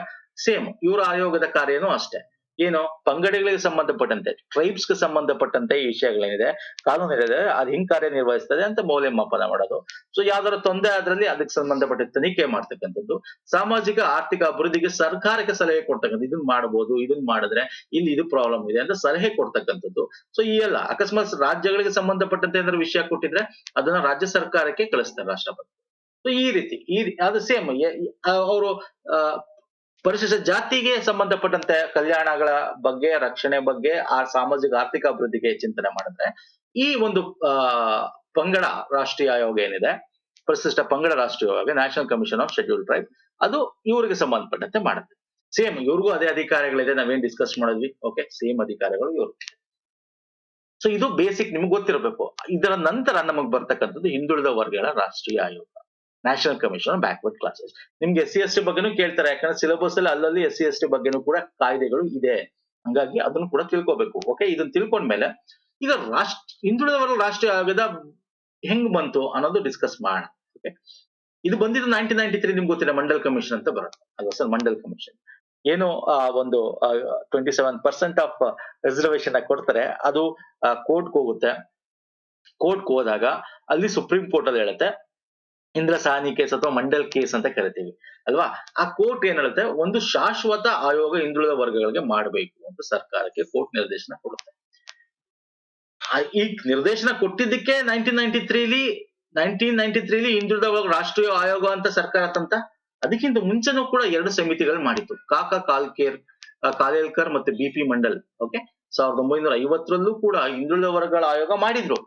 ಸೇಮ್. ಇವರ ಆಯೋಗದ ಕಾರ್ಯನೂ ಅಷ್ಟೇ. ಏನು ಪಂಗಡಗಳಿಗೆ ಸಂಬಂಧಪಟ್ಟಂತೆ ಟ್ರೈಬ್ಸ್ ಗೆ ಸಂಬಂಧಪಟ್ಟಂತೆ ಈ ವಿಷಯಗಳೇನಿದೆ ಕಾನೂನು ಏನಿದೆ ಅದು ಹೆಂಗ್ ಕಾರ್ಯನಿರ್ವಹಿಸ್ತದೆ ಅಂತ ಮೌಲ್ಯಮಾಪನ ಮಾಡೋದು. ಸೊ ಯಾವ್ದಾರ ತೊಂದರೆ ಆದ್ರಲ್ಲಿ ಅದಕ್ಕೆ ಸಂಬಂಧಪಟ್ಟ ತನಿಖೆ ಮಾಡ್ತಕ್ಕಂಥದ್ದು. ಸಾಮಾಜಿಕ ಆರ್ಥಿಕ ಅಭಿವೃದ್ಧಿಗೆ ಸರ್ಕಾರಕ್ಕೆ ಸಲಹೆ ಕೊಡ್ತಕ್ಕಂಥದ್ದು, ಇದನ್ನ ಮಾಡಬಹುದು, ಇದನ್ನ ಮಾಡಿದ್ರೆ ಇಲ್ಲಿ ಇದು ಪ್ರಾಬ್ಲಮ್ ಇದೆ ಅಂತ ಸಲಹೆ ಕೊಡ್ತಕ್ಕಂಥದ್ದು. ಸೊ ಈ ಎಲ್ಲ ಅಕಸ್ಮಾತ್ ರಾಜ್ಯಗಳಿಗೆ ಸಂಬಂಧಪಟ್ಟಂತೆ ಏನಾದ್ರು ವಿಷಯ ಕೊಟ್ಟಿದ್ರೆ ಅದನ್ನ ರಾಜ್ಯ ಸರ್ಕಾರಕ್ಕೆ ಕಳಿಸ್ತಾರೆ ರಾಷ್ಟ್ರಪತಿ. ಸೊ ಈ ರೀತಿ ಅದು ಸೇಮ್ ಅವರು ಪರಿಶಿಷ್ಟ ಜಾತಿಗೆ ಸಂಬಂಧಪಟ್ಟಂತೆ ಕಲ್ಯಾಣಗಳ ಬಗ್ಗೆ, ರಕ್ಷಣೆ ಬಗ್ಗೆ, ಆ ಸಾಮಾಜಿಕ ಆರ್ಥಿಕ ಅಭಿವೃದ್ಧಿಗೆ ಚಿಂತನೆ ಮಾಡಿದ್ರೆ ಈ ಒಂದು ಪಂಗಡ ರಾಷ್ಟ್ರೀಯ ಆಯೋಗ ಏನಿದೆ, ಪರಿಶಿಷ್ಟ ಪಂಗಡ ರಾಷ್ಟ್ರೀಯ ಆಯೋಗ, national commission of scheduled tribe, ಅದು ಇವರಿಗೆ ಸಂಬಂಧಪಟ್ಟಂತೆ ಮಾಡುತ್ತೆ. ಸೇಮ್ ಇವ್ರಿಗೂ ಅದೇ ಅಧಿಕಾರಗಳಿದೆ, ನಾವೇನ್ ಡಿಸ್ಕಸ್ ಮಾಡಿದ್ವಿ. ಓಕೆ, ಸೇಮ್ ಅಧಿಕಾರಗಳು ಇವ್ರು. ಸೊ ಇದು ಬೇಸಿಕ್ ನಿಮ್ಗೆ ಗೊತ್ತಿರಬೇಕು. ಇದರ ನಂತರ ನಮಗ್ ಬರ್ತಕ್ಕಂಥದ್ದು ಹಿಂದುಳಿದ ವರ್ಗಗಳ ರಾಷ್ಟ್ರೀಯ ಆಯೋಗ, national commission on backward classes. ನಿಮ್ಗೆ SC/ST ಬಗ್ಗೆನೂ ಕೇಳ್ತಾರೆ, ಯಾಕಂದ್ರೆ ಸಿಲೆಬಸ್ ಅಲ್ಲಿ ಅಲ್ಲಲ್ಲಿ SC/ST ಬಗ್ಗೆನೂ ಕೂಡ ಕಾಯ್ದೆಗಳು ಇದೆ, ಹಂಗಾಗಿ ಅದನ್ನು ಕೂಡ ತಿಳ್ಕೊಬೇಕು. ಓಕೆ, ಇದನ್ನ ತಿಳ್ಕೊಂಡ್ಮೇಲೆ ಈಗ ಹಿಂದುಳಿದ ವರ್ಗಗಳ ರಾಷ್ಟ್ರೀಯ ಆಯೋಗದ ಹೆಂಗ್ ಬಂತು ಅನ್ನೋದು ಡಿಸ್ಕಸ್ ಮಾಡೋಣ. ಓಕೆ, ಇದು ಬಂದಿದ್ದು 1993, ನಿಮ್ಗೆ ಗೊತ್ತಿದೆ, ಮಂಡಲ್ ಕಮಿಷನ್ ಅಂತ ಬರುತ್ತೆ ಅಲ್ವಾ ಸರ್. ಮಂಡಲ್ ಕಮಿಷನ್ ಏನು ಒಂದು 27% ಆಫ್ ರಿಸರ್ವೇಶನ್ ಕೊಡ್ತಾರೆ, ಅದು ಕೋರ್ಟ್ಗೆ ಹೋಗುತ್ತೆ. ಕೋರ್ಟ್ಗೆ ಹೋದಾಗ ಅಲ್ಲಿ ಸುಪ್ರೀಂ ಕೋರ್ಟ್ ಅಲ್ಲಿ ಹೇಳುತ್ತೆ, ಇಂದ್ರ ಸಾಹ್ನಿ ಕೇಸ್ ಅಥವಾ ಮಂಡಲ್ ಕೇಸ್ ಅಂತ ಕರಿತೀವಿ ಅಲ್ವಾ. ಆ ಕೋರ್ಟ್ ಏನ್ ಹೇಳುತ್ತೆ, ಒಂದು ಶಾಶ್ವತ ಆಯೋಗ ಹಿಂದುಳಿದ ವರ್ಗಗಳಿಗೆ ಮಾಡಬೇಕು ಅಂತ ಸರ್ಕಾರಕ್ಕೆ ಕೋರ್ಟ್ ನಿರ್ದೇಶನ ಕೊಡುತ್ತೆ. ಈ ನಿರ್ದೇಶನ ಕೊಟ್ಟಿದ್ದಕ್ಕೆ 1993 ಹಿಂದುಳಿದ ವರ್ಗ ರಾಷ್ಟ್ರೀಯ ಆಯೋಗ ಅಂತ ಸರ್ಕಾರ ತಂತ. ಅದಕ್ಕಿಂತ ಮುಂಚೆನೂ ಕೂಡ 2 ಸಮಿತಿಗಳು ಮಾಡಿತ್ತು, ಕಾಕಾ ಕಾಲೇಲ್ಕರ್ ಮತ್ತೆ BP ಮಂಡಲ್. ಓಕೆ, 1950ರಲ್ಲೂ ಕೂಡ ಹಿಂದುಳಿದ ವರ್ಗಗಳ ಆಯೋಗ ಮಾಡಿದ್ರು.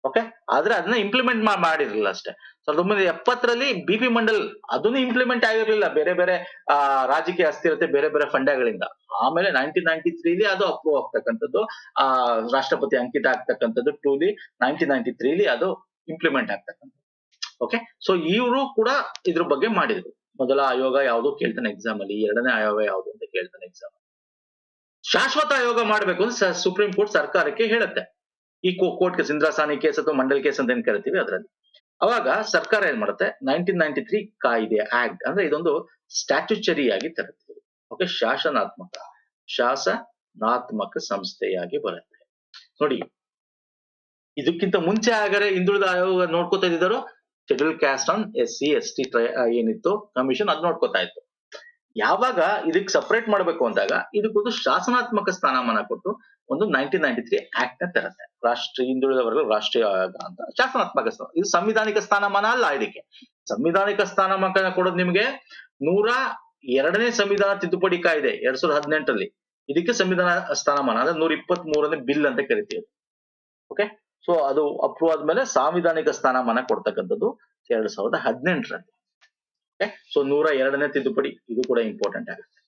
ಓಕೆ, ಆದ್ರೆ ಅದನ್ನ ಇಂಪ್ಲಿಮೆಂಟ್ ಮಾಡಿರ್ಲಿಲ್ಲ ಅಷ್ಟೇ. 1970ರಲ್ಲಿ BP ಮಂಡಲ್ ಅದನ್ನು ಇಂಪ್ಲಿಮೆಂಟ್ ಆಗಿರ್ಲಿಲ್ಲ, ಬೇರೆ ಬೇರೆ ರಾಜಕೀಯ ಅಸ್ಥಿರತೆ, ಬೇರೆ ಬೇರೆ ಫಂಡಗಳಿಂದ. ಆಮೇಲೆ 1993ಲಿ ಅದು ಅಪ್ರೂವ್ ಆಗ್ತಕ್ಕಂಥದ್ದು, ರಾಷ್ಟ್ರಪತಿ ಅಂಕಿತ ಆಗ್ತಕ್ಕಂಥದ್ದು. 1993ಲಿ ಅದು ಇಂಪ್ಲಿಮೆಂಟ್ ಆಗ್ತಕ್ಕಂಥದ್ದು. ಓಕೆ, ಸೊ ಇವರು ಕೂಡ ಇದ್ರ ಬಗ್ಗೆ ಮಾಡಿದ್ರು. ಮೊದಲ ಆಯೋಗ ಯಾವುದು ಕೇಳ್ತಾನೆ ಎಕ್ಸಾಮ್ ಅಲ್ಲಿ, ಎರಡನೇ ಆಯೋಗ ಯಾವುದು ಅಂತ ಕೇಳ್ತಾನೆ ಎಕ್ಸಾಮ್. ಶಾಶ್ವತ ಆಯೋಗ ಮಾಡ್ಬೇಕು ಅಂತ ಸುಪ್ರೀಂ ಕೋರ್ಟ್ ಸರ್ಕಾರಕ್ಕೆ ಹೇಳುತ್ತೆ. ಈ court case, Indira Sahni case ಅಥವಾ ಮಂಡಲ್ ಕೇಸ್ ಅಂತ ಏನ್ ಕರಿತೀವಿ ಅದರಲ್ಲಿ. ಅವಾಗ ಸರ್ಕಾರ ಏನ್ ಮಾಡುತ್ತೆ, 1993 ಕಾಯ್ದೆ ಆಕ್ಟ್ ಅಂದ್ರೆ ಇದೊಂದು ಸ್ಟ್ಯಾಟ್ಯುಚರಿ ಆಗಿ ತರುತ್ತೀವಿ. ಓಕೆ, ಶಾಸನಾತ್ಮಕ ಸಂಸ್ಥೆಯಾಗಿ ಬರುತ್ತೆ. ನೋಡಿ, ಇದಕ್ಕಿಂತ ಮುಂಚೆ ಆಗರೆ ಹಿಂದುಳಿದ ಆಯೋಗ ನೋಡ್ಕೋತಾ ಇದ್ದಿದ್ದಾರೋ ಶೆಡ್ಯೂಲ್ ಕ್ಯಾಸ್ಟ್ ಆನ್ SC/ST ಏನಿತ್ತು ಕಮಿಷನ್, ಅದ್ ನೋಡ್ಕೋತಾ ಇತ್ತು. ಯಾವಾಗ ಇದಕ್ಕೆ ಸಪರೇಟ್ ಮಾಡ್ಬೇಕು ಅಂದಾಗ ಇದಕ್ಕೊಂದು ಶಾಸನಾತ್ಮಕ ಸ್ಥಾನಮಾನ ಕೊಟ್ಟು ಒಂದು 1993 ಆಕ್ಟ್ ನ ತರುತ್ತೆ, ಹಿಂದುಳಿದ ವರ್ಗ ರಾಷ್ಟ್ರೀಯ ಆಯೋಗ ಅಂತ. ಶಾಸನಾತ್ಮಕ ಇದು ಸಂವಿಧಾನಿಕ ಸ್ಥಾನಮಾನ ಅಲ್ಲ. ಇದಕ್ಕೆ ಸಂವಿಧಾನಿಕ ಸ್ಥಾನಮಾನ ಕೊಡೋದು ನಿಮ್ಗೆ 102ನೇ ಸಂವಿಧಾನ ತಿದ್ದುಪಡಿ ಕಾಯ್ದೆ 2018ರಲ್ಲಿ. ಇದಕ್ಕೆ ಸಂವಿಧಾನ ಸ್ಥಾನಮಾನ ಅಂದ್ರೆ 123ನೇ ಬಿಲ್ ಅಂತ ಕರಿತೀವಿ. ಓಕೆ, ಸೊ ಅದು ಅಪ್ರೂವ್ ಆದ್ಮೇಲೆ ಸಾಂವಿಧಾನಿಕ ಸ್ಥಾನಮಾನ ಕೊಡ್ತಕ್ಕಂಥದ್ದು 2018ರಲ್ಲಿ. ಸೊ 102ನೇ ತಿದ್ದುಪಡಿ, ಇದು ಕೂಡ ಇಂಪಾರ್ಟೆಂಟ್ ಆಗುತ್ತೆ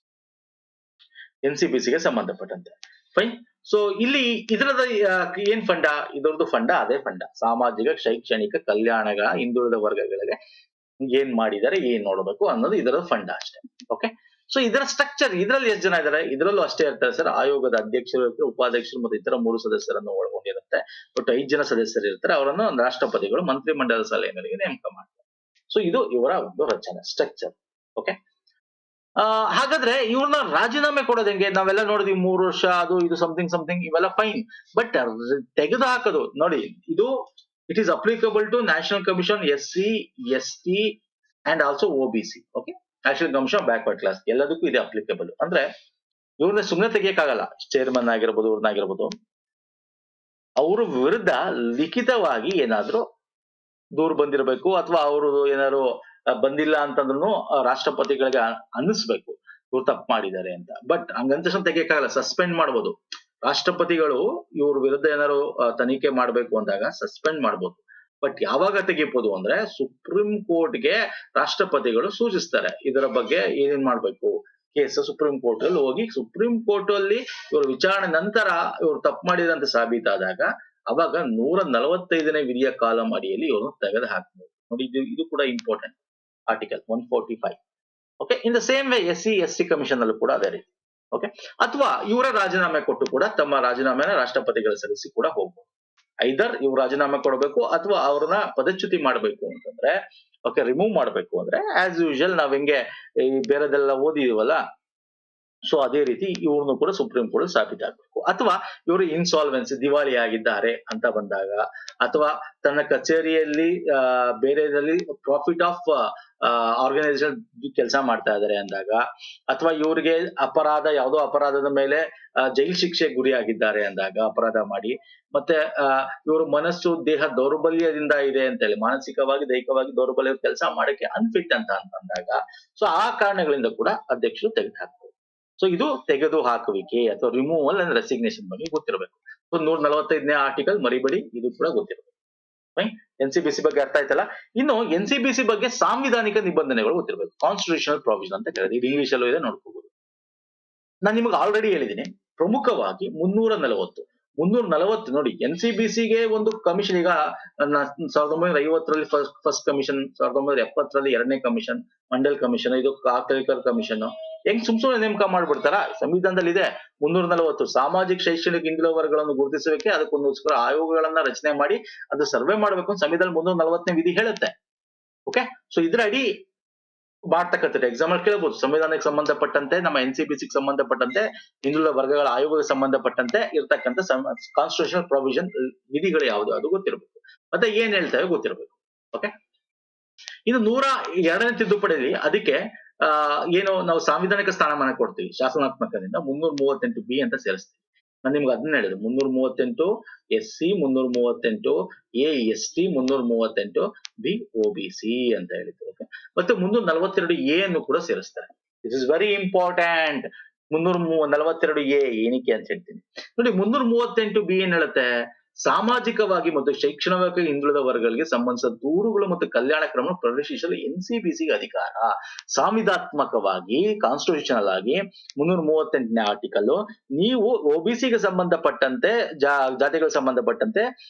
NCPCಗೆ ಸಂಬಂಧಪಟ್ಟಂತೆ. ಫೈನ್. ಸೊ ಇಲ್ಲಿ ಇದರದ ಏನ್ ಫಂಡ, ಇದರದ್ದು ಫಂಡ ಅದೇ ಫಂಡ, ಸಾಮಾಜಿಕ ಶೈಕ್ಷಣಿಕ ಕಲ್ಯಾಣಗಳ ಹಿಂದುಳಿದ ವರ್ಗಗಳಿಗೆ ಏನ್ ಮಾಡಿದ್ದಾರೆ, ಏನ್ ನೋಡಬೇಕು ಅನ್ನೋದು ಇದರ ಫಂಡ ಅಷ್ಟೇ. ಓಕೆ, ಸೊ ಇದರ ಸ್ಟ್ರಕ್ಚರ್, ಇದರಲ್ಲಿ ಎಷ್ಟು ಜನ ಇದ್ದಾರೆ, ಇದರಲ್ಲೂ ಅಷ್ಟೇ ಇರ್ತಾರೆ ಸರ್. ಆಯೋಗದ ಅಧ್ಯಕ್ಷರು ಇರ್ತಾರೆ, ಉಪಾಧ್ಯಕ್ಷರು ಮತ್ತು ಇತರ 3 ಸದಸ್ಯರನ್ನು ಒಳಗೊಂಡಿರುತ್ತೆ. ಒಟ್ಟು 5 ಜನ ಸದಸ್ಯರು ಇರ್ತಾರೆ. ಅವರನ್ನು ರಾಷ್ಟ್ರಪತಿಗಳು ಮಂತ್ರಿಮಂಡಲದ ಸಲಹೆ ಮೇರೆಗೆ ನೇಮಕ ಮಾಡ್ತಾರೆ. ಸೊ ಇದು ಇವರ ಒಂದು ರಚನೆ, ಸ್ಟ್ರಕ್ಚರ್. ಓಕೆ, ಹಾಗಾದ್ರೆ ಇವ್ರನ್ನ ರಾಜೀನಾಮೆ ಕೊಡೋದು ಹೆಂಗೆ? ನಾವೆಲ್ಲ ನೋಡಿದ್ವಿ 3 ವರ್ಷ, ಅದು ಇದು ಸಮಥಿಂಗ್ ಇವೆಲ್ಲ ಫೈನ್. ಬಟ್ ತೆಗೆದು ಹಾಕೋದು ನೋಡಿ, ಇದು it is applicable to national commission SC/ST and also OBC. Okay, national commission backward class ಎಲ್ಲದಕ್ಕೂ ಇದೆ ಅಪ್ಲಿಕಬಲ್. ಅಂದ್ರೆ ಇವ್ರನ್ನ ಸುಮ್ಮನೆ ತೆಗಿಯಕ್ಕಾಗಲ್ಲ. ಚೇರ್ಮನ್ ಆಗಿರ್ಬೋದು, ಇವ್ರನ್ನಾಗಿರ್ಬೋದು, ಅವ್ರ ವಿರುದ್ಧ ಲಿಖಿತವಾಗಿ ಏನಾದ್ರು ದೂರು ಬಂದಿರಬೇಕು, ಅಥವಾ ಅವರು ಏನಾದ್ರು ಬಂದಿಲ್ಲ ಅಂತಂದ್ರೂ ರಾಷ್ಟ್ರಪತಿಗಳಿಗೆ ಅನ್ನಿಸ್ಬೇಕು ಇವ್ರು ತಪ್ಪು ಮಾಡಿದ್ದಾರೆ ಅಂತ. ಬಟ್ ಹಂಗಂತ ತೆಗಿಯಕ್ಕಾಗಲ್ಲ, ಸಸ್ಪೆಂಡ್ ಮಾಡ್ಬೋದು. ರಾಷ್ಟ್ರಪತಿಗಳು ಇವ್ರ ವಿರುದ್ಧ ಏನಾದ್ರು ತನಿಖೆ ಮಾಡ್ಬೇಕು ಅಂದಾಗ ಸಸ್ಪೆಂಡ್ ಮಾಡ್ಬೋದು. ಬಟ್ ಯಾವಾಗ ತೆಗಿಬಹುದು ಅಂದ್ರೆ ಸುಪ್ರೀಂ ಕೋರ್ಟ್ಗೆ ರಾಷ್ಟ್ರಪತಿಗಳು ಸೂಚಿಸ್ತಾರೆ, ಇದರ ಬಗ್ಗೆ ಏನೇನ್ ಮಾಡ್ಬೇಕು. ಕೇಸ್ ಸುಪ್ರೀಂ ಕೋರ್ಟ್ ಅಲ್ಲಿ ಹೋಗಿ, ಸುಪ್ರೀಂ ಕೋರ್ಟ್ ಅಲ್ಲಿ ಇವ್ರ ವಿಚಾರಣೆ ನಂತರ ಇವ್ರು ತಪ್ಪು ಮಾಡಿದಂತ ಸಾಬೀತಾದಾಗ ಅವಾಗ 145ನೇ ವಿಧಿಯ ಕಾಲಂ ಅಡಿಯಲ್ಲಿ ಇವ್ರನ್ನ ತೆಗೆದು ಹಾಕ್ಬೋದು. ನೋಡಿ, ಇದು ಕೂಡ important, article 145. Okay, in the same way SC/ST commission ಅಲ್ಲೂ ಕೂಡ ಅದೇ ರೀತಿ. ಓಕೆ, ಅಥವಾ ಇವರ ರಾಜೀನಾಮೆ ಕೊಟ್ಟು ಕೂಡ ತಮ್ಮ ರಾಜೀನಾಮೆನ ರಾಷ್ಟ್ರಪತಿಗಳ ಸಲ್ಲಿಸಿ ಕೂಡ ಹೋಗ್ಬೋದು. ಐದರ್ ಇವ್ರು ರಾಜೀನಾಮೆ ಕೊಡಬೇಕು ಅಥವಾ ಅವ್ರನ್ನ ಪದಚ್ಯುತಿ ಮಾಡ್ಬೇಕು ಅಂತಂದ್ರೆ, ಓಕೆ, ರಿಮೂವ್ ಮಾಡ್ಬೇಕು ಅಂದ್ರೆ ಆಸ್ ಯೂಶುವಲ್ ನಾವ್ ಹೆಂಗೆ ಈ ಬೇರೆದೆಲ್ಲ ಓದಿದೀವಲ್ಲ, ಸೊ ಅದೇ ರೀತಿ ಇವ್ರನ್ನು ಕೂಡ ಸುಪ್ರೀಂ ಕೋರ್ಟ್ ಸಾಬೀತಾಗಬೇಕು. ಅಥವಾ ಇವರು ಇನ್ಸಾಲ್ವೆನ್ಸಿ ದಿವಾಳಿ ಆಗಿದ್ದಾರೆ ಅಂತ ಬಂದಾಗ, ಅಥವಾ ತನ್ನ ಕಚೇರಿಯಲ್ಲಿ ಬೇರೆದಲ್ಲಿ ಪ್ರಾಫಿಟ್ ಆಫ್ ಆರ್ಗನೈಸೇಷನ್ ಕೆಲಸ ಮಾಡ್ತಾ ಇದ್ದಾರೆ ಅಂದಾಗ, ಅಥವಾ ಇವರಿಗೆ ಯಾವುದೋ ಅಪರಾಧದ ಮೇಲೆ ಜೈಲ್ ಶಿಕ್ಷೆ ಗುರಿಯಾಗಿದ್ದಾರೆ ಅಂದಾಗ, ಅಪರಾಧ ಮಾಡಿ ಮತ್ತೆ ಇವರು ಮನಸ್ಸು ದೇಹ ದೌರ್ಬಲ್ಯದಿಂದ ಇದೆ ಅಂತ ಹೇಳಿ, ಮಾನಸಿಕವಾಗಿ ದೈಹಿಕವಾಗಿ ದೌರ್ಬಲ್ಯ ಕೆಲಸ ಮಾಡಕ್ಕೆ ಅನ್ಫಿಟ್ ಅಂತ ಅಂದಾಗ, ಸೊ ಆ ಕಾರಣಗಳಿಂದ ಕೂಡ ಅಧ್ಯಕ್ಷರು ತೆಗೆದುಹಾಕ್ತಾರೆ. ಸೊ ಇದು ತೆಗೆದು ಹಾಕುವಿಕೆ ಅಥವಾ ರಿಮೂವಲ್ ಅಂಡ್ ರೆಸಿಗ್ನೇಷನ್ ಬಗ್ಗೆ ಗೊತ್ತಿರಬೇಕು. ಸೊ 145ನೇ ಆರ್ಟಿಕಲ್ ಮರಿಬೇಡಿ, ಇದು ಕೂಡ ಗೊತ್ತಿರಬೇಕು. NCBC ಬಗ್ಗೆ ಅರ್ಥ ಆಯ್ತಲ್ಲ. ಇನ್ನು NCBC ಬಗ್ಗೆ ಸಾಂವಿಧಾನಿಕ ನಿಬಂಧನೆಗಳು ಗೊತ್ತಿರಬೇಕು. ಕಾನ್ಸ್ಟಿಟ್ಯೂಷನಲ್ ಪ್ರಾವಿಷನ್ ಅಂತ ಕರೀತಾರೆ, ಇದು ಇಂಗ್ಲಿಷ್ ಅಲ್ಲೂ ಇದೆ, ನೋಡ್ಕೋಬಹುದು. ನಾನು ನಿಮಗೆ ಆಲ್ರೆಡಿ ಹೇಳಿದ್ದೀನಿ, ಪ್ರಮುಖವಾಗಿ 340 ನೋಡಿ. NCBCಗೆ ಒಂದು ಕಮಿಷನ್, ಈಗ 1950ರಲ್ಲಿ ಫಸ್ಟ್ ಕಮಿಷನ್, 1970ರಲ್ಲಿ 2ನೇ ಕಮಿಷನ್, ಮಂಡಲ್ ಕಮಿಷನ್, ಇದು ಕಾಕಲ್ಕರ್ ಕಮಿಷನ್. ಹೆಂಗ್ ಸುಮ್ನೆ ನೇಮಕ ಮಾಡ್ಬಿಡ್ತಾರ? ಸಂವಿಧಾನದಲ್ಲಿ ಇದೆ 340 ಸಾಮಾಜಿಕ ಶೈಕ್ಷಣಿಕ ಹಿಂದುಳಿದ ವರ್ಗಗಳನ್ನು ಗುರುತಿಸಬೇಕೆ, ಅದಕ್ಕೊಂದೋಸ್ಕರ ಆಯೋಗಗಳನ್ನ ರಚನೆ ಮಾಡಿ ಅದು ಸರ್ವೆ ಮಾಡ್ಬೇಕು ಅಂತ ಸಂವಿಧಾನ 340ನೇ ವಿಧಿ ಹೇಳುತ್ತೆ. ಓಕೆ, ಸೊ ಇದ್ರ ಅಡಿ ಮಾಡ್ತಕ್ಕಂಥದ್ದು ಎಕ್ಸಾಮ್ ಅಲ್ಲಿ ಕೇಳಬಹುದು. ಸಂವಿಧಾನಕ್ಕೆ ಸಂಬಂಧಪಟ್ಟಂತೆ, ನಮ್ಮ NCBCಗೆ ಸಂಬಂಧಪಟ್ಟಂತೆ, ಹಿಂದುಳಿದ ವರ್ಗಗಳ ಆಯೋಗಕ್ಕೆ ಸಂಬಂಧಪಟ್ಟಂತೆ ಇರ್ತಕ್ಕಂಥ ಕಾನ್ಸ್ಟಿಟ್ಯೂಷನಲ್ ಪ್ರಾವಿಷನ್ ವಿಧಿಗಳು ಯಾವುದು ಅದು ಗೊತ್ತಿರಬೇಕು, ಮತ್ತೆ ಏನ್ ಹೇಳ್ತೇವೆ ಗೊತ್ತಿರಬೇಕು. ಓಕೆ, ಇನ್ನು 102ನೇ ತಿದ್ದುಪಡಿಯಲ್ಲಿ ಅದಕ್ಕೆ ಏನು ನಾವು ಸಾಂವಿಧಾನಿಕ ಸ್ಥಾನಮಾನ ಕೊಡ್ತೀವಿ, ಶಾಸನಾತ್ಮಕದಿಂದ 338B ಅಂತ ಸೇರಿಸ್ತೀವಿ. ನಾನು ನಿಮ್ಗೆ ಅದನ್ನ ಹೇಳಿದೆ, 338 SC, 338 AST, 338B OBC ಅಂತ ಹೇಳಿದ್ರು. ಓಕೆ, ಮತ್ತೆ 342A ಅನ್ನು ಕೂಡ ಸೇರಿಸ್ತಾರೆ. This is very important. 342A ಏನಕ್ಕೆ ಅಂತ ಹೇಳ್ತೀನಿ ನೋಡಿ. 338B ಏನ್ ಹೇಳುತ್ತೆ? ಸಾಮಾಜಿಕವಾಗಿ ಮತ್ತು ಶೈಕ್ಷಣಿಕವಾಗಿ ಹಿಂದುಳಿದ ವರ್ಗಗಳಿಗೆ ಸಂಬಂಧಿಸಿದ ದೂರುಗಳು ಮತ್ತು ಕಲ್ಯಾಣ ಕ್ರಮ ಪ್ರವೇಶಿಸಲು NCBCಗೆ ಅಧಿಕಾರ. ಸಾಂವಿಧಾತ್ಮಕವಾಗಿ, ಕಾನ್ಸ್ಟಿಟ್ಯೂಷನಲ್ ಆಗಿ 338ನೇ ಆರ್ಟಿಕಲ್, ನೀವು OBCಗೆ ಸಂಬಂಧಪಟ್ಟಂತೆ, ಜಾತಿಗಳಿಗೆ ಸಂಬಂಧಪಟ್ಟಂತೆ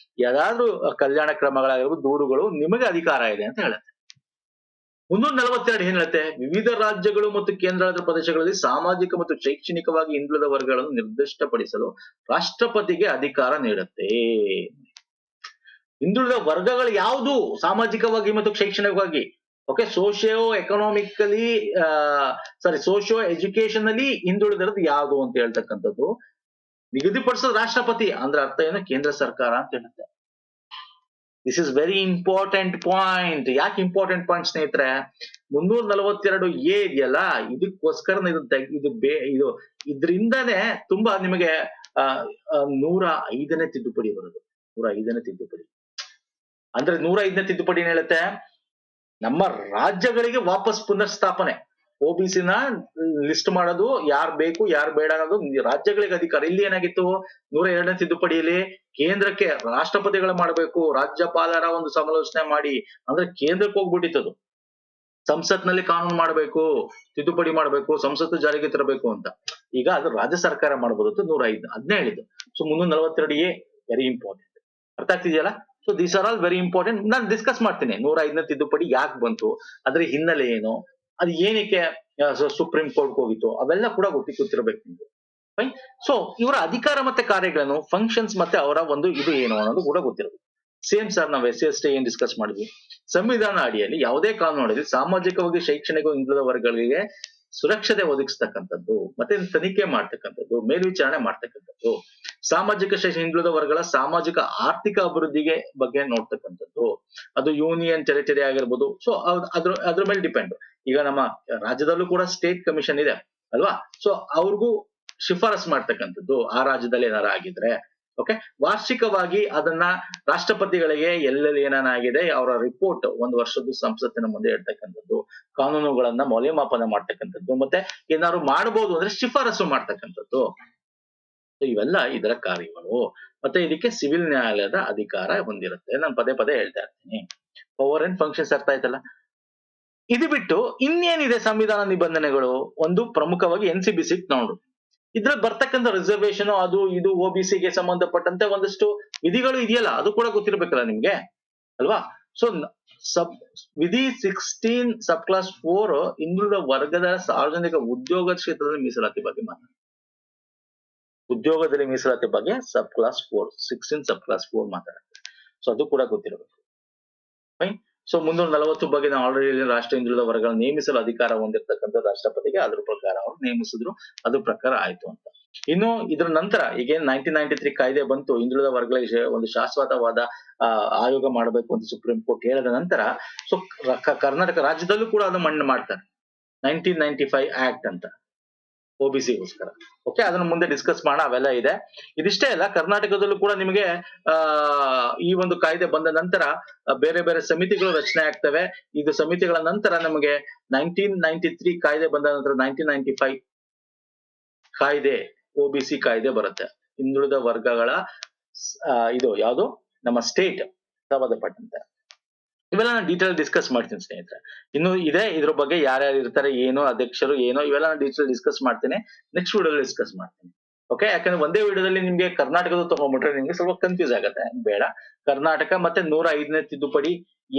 ಯಾವ್ದಾದ್ರು ಕಲ್ಯಾಣ ಕ್ರಮಗಳಾಗಿರ್ಬೋದು, ದೂರುಗಳು ನಿಮಗೆ ಅಧಿಕಾರ ಇದೆ ಅಂತ ಹೇಳುತ್ತೆ. 342 ಏನ್ ಹೇಳುತ್ತೆ? ವಿವಿಧ ರಾಜ್ಯಗಳು ಮತ್ತು ಕೇಂದ್ರಾಡಳಿತ ಪ್ರದೇಶಗಳಲ್ಲಿ ಸಾಮಾಜಿಕ ಮತ್ತು ಶೈಕ್ಷಣಿಕವಾಗಿ ಹಿಂದುಳಿದ ವರ್ಗಗಳನ್ನು ನಿರ್ದಿಷ್ಟಪಡಿಸಲು ರಾಷ್ಟ್ರಪತಿಗೆ ಅಧಿಕಾರ ನೀಡುತ್ತೆ. ಹಿಂದುಳಿದ ವರ್ಗಗಳು ಯಾವುದು? ಸಾಮಾಜಿಕವಾಗಿ ಮತ್ತು ಶೈಕ್ಷಣಿಕವಾಗಿ. Okay, socio economically socio educationally ಹಿಂದುಳಿದಿರೋದು ಯಾವುದು ಅಂತ ಹೇಳ್ತಕ್ಕಂಥದ್ದು ನಿಗದಿಪಡಿಸೋದು ರಾಷ್ಟ್ರಪತಿ. ಅಂದ್ರೆ ಅರ್ಥ ಏನು? ಕೇಂದ್ರ ಸರ್ಕಾರ ಅಂತ ಹೇಳುತ್ತೆ. This is very important point. ಯಾಕೆ ಇಂಪಾರ್ಟೆಂಟ್ ಪಾಯಿಂಟ್ ಸ್ನೇಹಿತರೆ? 342A ಇದೆಯಲ್ಲ, ಇದಕ್ಕೋಸ್ಕರ ಇದು ಇದರಿಂದಾನೇ ತುಂಬಾ ನಿಮಗೆ 105ನೇ ತಿದ್ದುಪಡಿ ಬರೋದು. 105ನೇ ತಿದ್ದುಪಡಿ ಅಂದ್ರೆ 105ನೇ ತಿದ್ದುಪಡಿ ಏನ್ ಹೇಳುತ್ತೆ? ನಮ್ಮ ರಾಜ್ಯಗಳಿಗೆ ವಾಪಸ್ ಪುನರ್ಸ್ಥಾಪನೆ, OBCನ ಲಿಸ್ಟ್ ಮಾಡೋದು, ಯಾರು ಬೇಕು ಯಾರು ಬೇಡ ಅನ್ನೋದು ರಾಜ್ಯಗಳಿಗೆ ಅಧಿಕಾರ. ಇಲ್ಲಿ ಏನಾಗಿತ್ತು? 102ನೇ ತಿದ್ದುಪಡಿಯಲ್ಲಿ ಕೇಂದ್ರಕ್ಕೆ ರಾಷ್ಟ್ರಪತಿಗಳು ಮಾಡಬೇಕು, ರಾಜ್ಯಪಾಲರ ಒಂದು ಸಮಾಲೋಚನೆ ಮಾಡಿ, ಅಂದ್ರೆ ಕೇಂದ್ರಕ್ಕೆ ಹೋಗ್ಬಿಟ್ಟಿತ್ತು. ಸಂಸತ್ನಲ್ಲಿ ಕಾನೂನು ಮಾಡಬೇಕು, ತಿದ್ದುಪಡಿ ಮಾಡಬೇಕು, ಸಂಸತ್ತು ಜಾರಿಗೆ ತರಬೇಕು ಅಂತ. ಈಗ ಅದು ರಾಜ್ಯ ಸರ್ಕಾರ ಮಾಡಬಹುದು. 105 ಅದನ್ನೇ ಹೇಳಿದ್ದು. So 342A very important. ಅರ್ಥ ಆಗ್ತಿದೆಯಲ್ಲ? So these are all very important. ನಾನು ಡಿಸ್ಕಸ್ ಮಾಡ್ತೀನಿ 105ನೇ ತಿದ್ದುಪಡಿ ಯಾಕೆ ಬಂತು, ಅದ್ರ ಹಿನ್ನೆಲೆ ಏನು, ಅದು ಏನಕ್ಕೆ ಸುಪ್ರೀಂ ಕೋರ್ಟ್ ಹೋಗಿತ್ತು, ಅವೆಲ್ಲ ಕೂಡ ಗೊತ್ತಿರಬೇಕು ನಿಮ್ಗೆ. ಫೈನ್. ಸೊ ಇವರ ಅಧಿಕಾರ ಮತ್ತೆ ಕಾರ್ಯಗಳನ್ನು, ಫಂಕ್ಷನ್ಸ್ ಮತ್ತೆ ಅವರ ಒಂದು ಇದು ಏನು ಅನ್ನೋದು ಕೂಡ ಗೊತ್ತಿರಬೇಕು. ಸೇಮ್ ಸರ್, ನಾವು SC ಏನ್ ಡಿಸ್ಕಸ್ ಮಾಡಿದ್ವಿ, ಸಂವಿಧಾನ ಅಡಿಯಲ್ಲಿ ಯಾವುದೇ ಕಾನೂನು ಅಡಿಯಲ್ಲಿ ಸಾಮಾಜಿಕವಾಗಿ ಶೈಕ್ಷಣಿಕ ಹಿಂದುಳಿದ ವರ್ಗಗಳಿಗೆ ಸುರಕ್ಷತೆ ಒದಗಿಸ್ತಕ್ಕಂಥದ್ದು, ಮತ್ತೆ ತನಿಖೆ ಮಾಡ್ತಕ್ಕಂಥದ್ದು, ಮೇಲ್ವಿಚಾರಣೆ ಮಾಡ್ತಕ್ಕಂಥದ್ದು, ಸಾಮಾಜಿಕ ಹಿಂದುಳಿದ ವರ್ಗಗಳ ಸಾಮಾಜಿಕ ಆರ್ಥಿಕ ಅಭಿವೃದ್ಧಿಗೆ ಬಗ್ಗೆ ನೋಡ್ತಕ್ಕಂಥದ್ದು, ಅದು ಯೂನಿಯನ್ ಟೆರಿಟರಿ ಆಗಿರ್ಬೋದು. ಸೊ ಅದ್ರ ಮೇಲೆ ಡಿಪೆಂಡ್. ಈಗ ನಮ್ಮ ರಾಜ್ಯದಲ್ಲೂ ಕೂಡ ಸ್ಟೇಟ್ ಕಮಿಷನ್ ಇದೆ ಅಲ್ವಾ? ಸೊ ಅವ್ರಿಗೂ ಶಿಫಾರಸ್ ಮಾಡ್ತಕ್ಕಂಥದ್ದು ಆ ರಾಜ್ಯದಲ್ಲಿ ಏನಾರ ಆಗಿದ್ರೆ. ಓಕೆ, ವಾರ್ಷಿಕವಾಗಿ ಅದನ್ನ ರಾಷ್ಟ್ರಪತಿಗಳಿಗೆ ಎಲ್ಲೆಲ್ಲಿ ಏನಾಗಿದೆ ಅವರ ರಿಪೋರ್ಟ್ ಒಂದು ವರ್ಷದ್ದು ಸಂಸತ್ತಿನ ಮುಂದೆ ಇಡ್ತಕ್ಕಂಥದ್ದು, ಕಾನೂನುಗಳನ್ನ ಮೌಲ್ಯಮಾಪನ ಮಾಡ್ತಕ್ಕಂಥದ್ದು, ಮತ್ತೆ ಏನಾದ್ರು ಮಾಡಬಹುದು ಅಂದ್ರೆ ಶಿಫಾರಸು ಮಾಡ್ತಕ್ಕಂಥದ್ದು. ಇವೆಲ್ಲ ಇದರ ಕಾರ್ಯಗಳು. ಮತ್ತೆ ಇದಕ್ಕೆ ಸಿವಿಲ್ ನ್ಯಾಯಾಲಯದ ಅಧಿಕಾರ ಹೊಂದಿರುತ್ತೆ. ನಾನು ಪದೇ ಹೇಳ್ತಾ ಇರ್ತೀನಿ. ಪವರ್ ಅಂಡ್ ಫಂಕ್ಷನ್ಸ್ ಅರ್ಥ ಆಯ್ತಲ್ಲ? ಇದು ಬಿಟ್ಟು ಇನ್ನೇನಿದೆ ಸಂವಿಧಾನ ನಿಬಂಧನೆಗಳು? ಒಂದು ಪ್ರಮುಖವಾಗಿ NCBC ನೋಡು, ಇದ್ರಲ್ಲಿ ಬರ್ತಕ್ಕಂಥ ರಿಸರ್ವೇಶನ್, ಅದು ಇದು OBCಗೆ ಸಂಬಂಧಪಟ್ಟಂತೆ ಒಂದಷ್ಟು ವಿಧಿಗಳು ಇದೆಯಲ್ಲ, ಅದು ಕೂಡ ಗೊತ್ತಿರ್ಬೇಕಲ್ಲ ನಿಮ್ಗೆ ಅಲ್ವಾ? ಸೊ ವಿಧಿ 16 ಸಬ್ ಕ್ಲಾಸ್ 4 ಹಿಂದುಳಿದ ವರ್ಗದ ಸಾರ್ವಜನಿಕ ಉದ್ಯೋಗ ಕ್ಷೇತ್ರದಲ್ಲಿ ಮೀಸಲಾತಿ ಬಗ್ಗೆ ಮಾತಾಡ, ಉದ್ಯೋಗದಲ್ಲಿ ಮೀಸಲಾತಿ ಬಗ್ಗೆ ಸಬ್ ಕ್ಲಾಸ್ 4 16 ಸಬ್ ಕ್ಲಾಸ್ 4 ಮಾತಾಡುತ್ತೆ. ಸೊ ಅದು ಕೂಡ ಗೊತ್ತಿರಬೇಕು. ಫೈನ್. ಸೊ 340 ಬಗ್ಗೆ ನಾವು ಆಲ್ರೆಡಿ ರಾಷ್ಟ್ರೀಯ ಹಿಂದುಳಿದ ವರ್ಗಗಳನ್ನು ನೇಮಿಸಲು ಅಧಿಕಾರ ಹೊಂದಿರತಕ್ಕಂಥ ರಾಷ್ಟ್ರಪತಿಗೆ ಅದ್ರ ಪ್ರಕಾರ ಅವರು ನೇಮಿಸಿದ್ರು, ಅದ್ರ ಪ್ರಕಾರ ಆಯ್ತು ಅಂತ. ಇನ್ನು ಇದ್ರ ನಂತರ ಈಗ 1993 ಕಾಯ್ದೆ ಬಂತು, ಹಿಂದುಳಿದ ವರ್ಗಗಳಿಗೆ ಒಂದು ಶಾಶ್ವತವಾದ ಆಯೋಗ ಮಾಡಬೇಕು ಅಂತ ಸುಪ್ರೀಂ ಕೋರ್ಟ್ ಹೇಳಿದ ನಂತರ ಸೊ ಕರ್ನಾಟಕ ರಾಜ್ಯದಲ್ಲೂ ಕೂಡ ಅದು ಮಣ್ಣು ಮಾಡ್ತಾರೆ 1995 ಆಕ್ಟ್ ಅಂತ OBCಗೋಸ್ಕರ. ಓಕೆ, ಅದನ್ನ ಮುಂದೆ ಡಿಸ್ಕಸ್ ಮಾಡೋಣ, ಅವೆಲ್ಲ ಇದೆ. ಇದಿಷ್ಟೇ ಅಲ್ಲ, ಕರ್ನಾಟಕದಲ್ಲೂ ಕೂಡ ನಿಮಗೆ ಈ ಒಂದು ಕಾಯ್ದೆ ಬಂದ ನಂತರ ಬೇರೆ ಬೇರೆ ಸಮಿತಿಗಳು ರಚನೆ ಆಗ್ತವೆ. ಇದು ಸಮಿತಿಗಳ ನಂತರ ನಮಗೆ 1993 ಕಾಯ್ದೆ ಬಂದ ನಂತರ 1995 ಕಾಯ್ದೆ OBC ಕಾಯ್ದೆ ಬರುತ್ತೆ. ಹಿಂದುಳಿದ ವರ್ಗಗಳ ಇದು ಯಾವುದು ನಮ್ಮ ಸ್ಟೇಟ್ ಸಂಬಂಧಪಟ್ಟಂತೆ ಇವೆಲ್ಲ ನಾನು ಡೀಟೇಲ್ ಡಿಸ್ಕಸ್ ಮಾಡ್ತೀನಿ ಸ್ನೇಹಿತರೆ. ಇನ್ನು ಇದೆ ಇದ್ರ ಬಗ್ಗೆ ಯಾರ್ಯಾರು ಇರ್ತಾರೆ, ಏನು ಅಧ್ಯಕ್ಷರು ಏನು, ಇವೆಲ್ಲ ನಾನು ಡೀಟೇಲ್ ಡಿಸ್ಕಸ್ ಮಾಡ್ತೀನಿ, ನೆಕ್ಸ್ಟ್ ವಿಡಿಯೋದಲ್ಲಿ ಡಿಸ್ಕಸ್ ಮಾಡ್ತೀನಿ. ಓಕೆ, ಯಾಕಂದ್ರೆ ಒಂದೇ ವಿಡಿಯೋದಲ್ಲಿ ನಿಮ್ಗೆ ಕರ್ನಾಟಕದ ತಗೊಂಡ್ಬಿಟ್ರೆ ನಿಮ್ಗೆ ಸ್ವಲ್ಪ ಕನ್ಫ್ಯೂಸ್ ಆಗುತ್ತೆ, ಬೇಡ. ಕರ್ನಾಟಕ ಮತ್ತೆ 105ನೇ ತಿದ್ದುಪಡಿ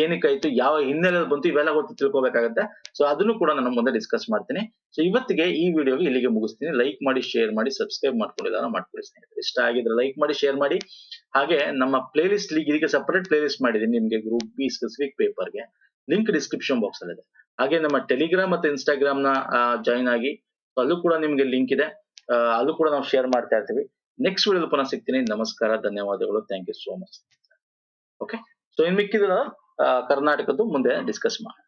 ಏನಕ್ಕಾಯ್ತು, ಯಾವ ಹಿನ್ನೆಲೆ ಬಂತು, ಇವೆಲ್ಲ ಗೊತ್ತು ತಿಳ್ಕೊಬೇಕಾಗತ್ತೆ. ಸೊ ಅದನ್ನು ಕೂಡ ನಾನು ಮುಂದೆ ಡಿಸ್ಕಸ್ ಮಾಡ್ತೀನಿ. ಸೊ ಇವತ್ತಿಗೆ ಈ ವಿಡಿಯೋಗೆ ಇಲ್ಲಿಗೆ ಮುಗಿಸ್ತೀನಿ. ಲೈಕ್ ಮಾಡಿ, ಶೇರ್ ಮಾಡಿ, ಸಬ್ಸ್ಕ್ರೈಬ್ ಮಾಡ್ಕೊಂಡಿದ್ದಾರ ಮಾಡ್ಕೊಳ್ಳಿ ಸ್ನೇಹಿತರೆ. ಇಷ್ಟ ಆಗಿದ್ರೆ ಲೈಕ್ ಮಾಡಿ, ಶೇರ್ ಮಾಡಿ. ಹಾಗೆ ನಮ್ಮ ಪ್ಲೇ ಲಿಸ್ಟ್ ಇದಕ್ಕೆ ಸಪರೇಟ್ ಪ್ಲೇ ಲಿಸ್ಟ್ ಮಾಡಿದ್ದೀನಿ ನಿಮ್ಗೆ ಗ್ರೂಪ್ ಬಿ ಸ್ಪೆಸಿಫಿಕ್ ಪೇಪರ್ಗೆ, ಲಿಂಕ್ ಡಿಸ್ಕ್ರಿಪ್ಷನ್ ಬಾಕ್ಸ್ ಅಲ್ಲಿ ಇದೆ. ಹಾಗೆ ನಮ್ಮ ಟೆಲಿಗ್ರಾಮ್ ಮತ್ತೆ ಇನ್ಸ್ಟಾಗ್ರಾಮ್ ನ ಜಾಯಿನ್ ಆಗಿ, ಅಲ್ಲೂ ಕೂಡ ನಿಮ್ಗೆ ಲಿಂಕ್ ಇದೆ, ಅಲ್ಲೂ ಕೂಡ ನಾವು ಶೇರ್ ಮಾಡ್ತಾ ಇರ್ತೀವಿ. ನೆಕ್ಸ್ಟ್ ವಿಡಿಯೋದಲ್ಲಿ ಪುನಃ ಸಿಗ್ತೀನಿ. ನಮಸ್ಕಾರ, ಧನ್ಯವಾದಗಳು, thank you so much. Okay, so ಇನ್ ಮಿಕ್ಕಿದ ಕರ್ನಾಟಕದ್ದು ಮುಂದೆ ಡಿಸ್ಕಸ್ ಮಾಡೋಣ.